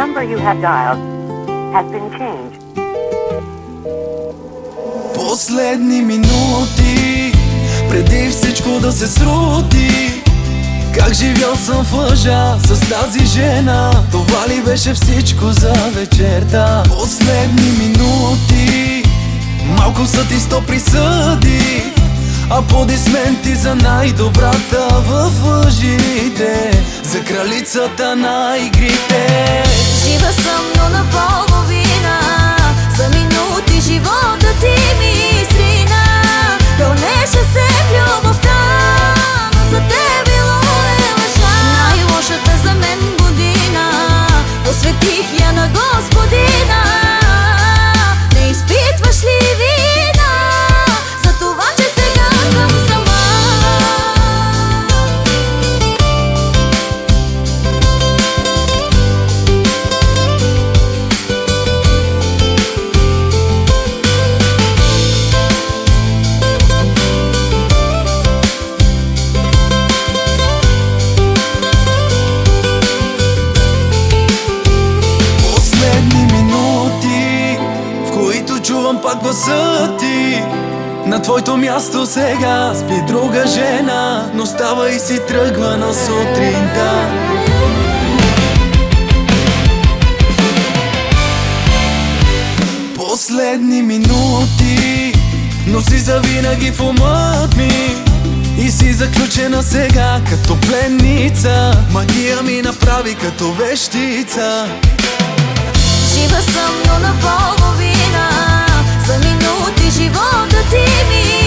number you have dialed has been changed. Последни минути, преди всичко да се срути. Как живял съм в лъжа с тази жена, това ли беше всичко за вечерта? Последни минути, малко са ти 100 присъди, аплодисменти за най-добрата в лъжите, за кралицата на игрите. Жива съм, но наполовина, за минути живота ти ми срина. Кълнеше се в любовта, но за те било е лъжа. Най-лошата за мен година, посветих я на Господина. Не изпитваш ли вина за това, че сега съм сама? Чувам пак гласа ти, на твоето място сега спи друга жена, но става и си тръгва на сутринта. Последни минути, но си завинаги в умът ми и си заключена сега като пленница. Магия ми направи като вещица. Жива съм, но наполовина, за минути живота ти ми